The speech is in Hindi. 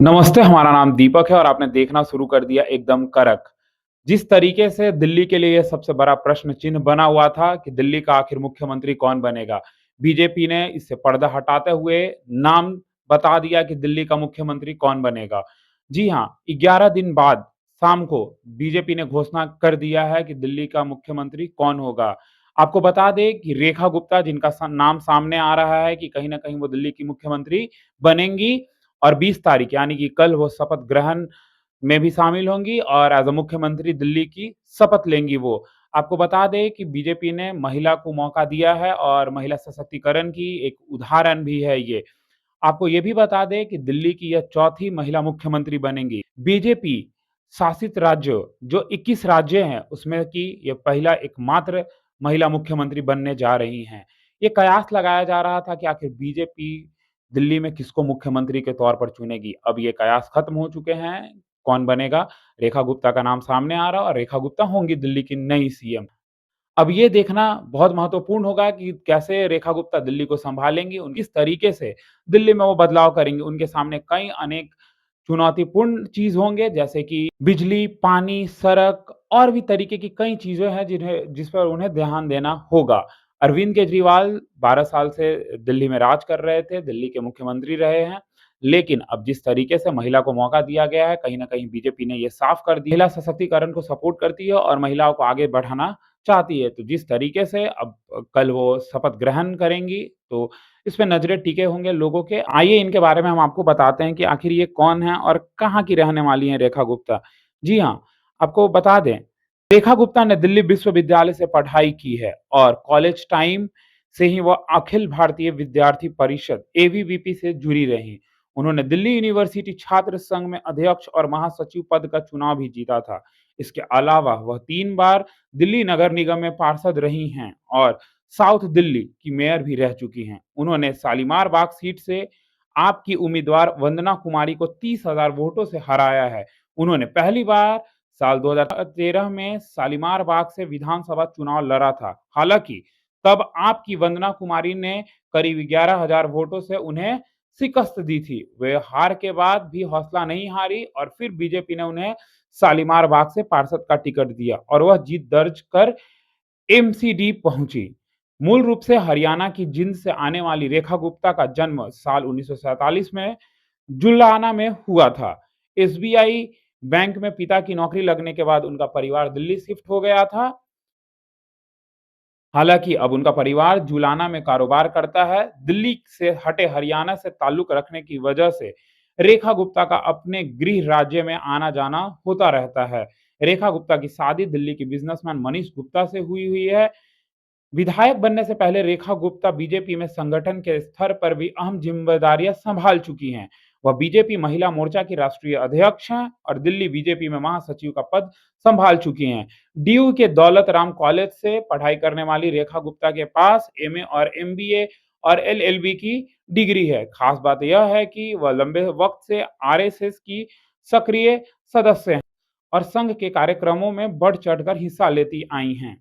नमस्ते, हमारा नाम दीपक है और आपने देखना शुरू कर दिया एकदम कड़क। जिस तरीके से दिल्ली के लिए ये सबसे बड़ा प्रश्न चिन्ह बना हुआ था कि दिल्ली का आखिर मुख्यमंत्री कौन बनेगा? बीजेपी ने इससे पर्दा हटाते हुए नाम बता दिया कि दिल्ली का मुख्यमंत्री कौन बनेगा। जी हाँ, 11 दिन बाद शाम को बीजेपी ने घोषणा कर दिया है कि दिल्ली का मुख्यमंत्री कौन होगा। आपको बता दें कि रेखा गुप्ता जिनका नाम सामने आ रहा है कि कहीं न कहीं वो दिल्ली की मुख्यमंत्री बनेंगी और 20 तारीख यानी कि कल वो शपथ ग्रहण में भी शामिल होंगी और एज़ अ मुख्यमंत्री दिल्ली की शपथ लेंगी वो। आपको बता दें कि बीजेपी ने महिला को मौका दिया है और महिला सशक्तिकरण की एक उदाहरण भी है ये। आपको ये भी बता दें कि दिल्ली की यह चौथी महिला मुख्यमंत्री बनेंगी। बीजेपी शासित राज्य जो 21 राज्य हैं, उसमें की ये पहला एकमात्र महिला मुख्यमंत्री बनने जा रही हैं। ये कयास लगाया जा रहा था कि आखिर बीजेपी दिल्ली में किसको मुख्यमंत्री के तौर पर चुनेगी। अब ये कयास खत्म हो चुके हैं, कौन बनेगा? रेखा गुप्ता का नाम सामने आ रहा है और रेखा गुप्ता होंगी दिल्ली की नई सीएम। अब ये देखना बहुत महत्वपूर्ण होगा कि कैसे रेखा गुप्ता दिल्ली को सँभालेंगी, किस तरीके से दिल्ली में वो बदलाव करेंगी। उनके सामने कई अनेक चुनौतीपूर्ण चीज़ होंगे जैसे कि बिजली, पानी, सड़क और भी तरीके की कई चीज़ें हैं जिस पर उन्हें ध्यान देना होगा। अरविंद केजरीवाल 12 साल से दिल्ली में राज कर रहे थे, दिल्ली के मुख्यमंत्री रहे हैं। लेकिन अब जिस तरीके से महिला को मौका दिया गया है, कहीं न कहीं बीजेपी ने ये साफ कर दिया महिला सशक्तिकरण को सपोर्ट करती है और महिलाओं को आगे बढ़ाना चाहती है। तो जिस तरीके से अब कल वो शपथ ग्रहण करेंगी, तो इस पे नज़रें टिके होंगे लोगों के। आइए इनके बारे में हम आपको बताते हैं कि आखिर ये कौन है और कहाँ की रहने वाली हैं रेखा गुप्ता। जी हाँ, आपको बता दें, रेखा गुप्ता ने दिल्ली विश्वविद्यालय से पढ़ाई की है और कॉलेज टाइम से ही वह अखिल भारतीय विद्यार्थी परिषद एबीवीपी से जुड़ी रहीं। उन्होंने दिल्ली यूनिवर्सिटी छात्र संघ में अध्यक्ष और महासचिव पद का चुनाव भी जीता था। इसके अलावा वह 3 बार दिल्ली नगर निगम में पार्षद रही हैं और साउथ दिल्ली की मेयर भी रह चुकी हैं। उन्होंने शालीमार बाग सीट से आपकी उम्मीदवार वंदना कुमारी को 30,000 वोटों से हराया है। उन्होंने पहली बार साल 2013 में शालीमार बाग से विधानसभा चुनाव लड़ा था। हालांकि तब आपकी वंदना कुमारी ने करीब 11,000 वोटों से उन्हें शिकस्त दी थी। वे हार के बाद भी हौसला नहीं हारी और फिर बीजेपी ने उन्हें शालीमार बाग से पार्षद का टिकट दिया और वह जीत दर्ज कर एमसीडी पहुंची। मूल रूप से हरियाणा की जींद से आने वाली रेखा गुप्ता का जन्म साल 1947 में जुलाना में हुआ था। एसबीआई बैंक में पिता की नौकरी लगने के बाद उनका परिवार दिल्ली शिफ्ट हो गया था। हालांकि अब उनका परिवार जुलाना में कारोबार करता है। दिल्ली से हटे हरियाणा से ताल्लुक रखने की वजह से रेखा गुप्ता का अपने गृह राज्य में आना जाना होता रहता है। रेखा गुप्ता की शादी दिल्ली के बिजनेसमैन मनीष गुप्ता से हुई हुई है। विधायक बनने से पहले रेखा गुप्ता बीजेपी में संगठन के स्तर पर भी अहम जिम्मेदारियां संभाल चुकी हैं। वह बीजेपी महिला मोर्चा की राष्ट्रीय अध्यक्ष हैं और दिल्ली बीजेपी में महासचिव का पद संभाल चुकी हैं। डीयू के दौलत राम कॉलेज से पढ़ाई करने वाली रेखा गुप्ता के पास एमए और एमबीए और एलएलबी की डिग्री है। खास बात यह है कि वह लंबे वक्त से आरएसएस की सक्रिय सदस्य हैं और संघ के कार्यक्रमों में बढ़ चढ़कर हिस्सा लेती आई हैं।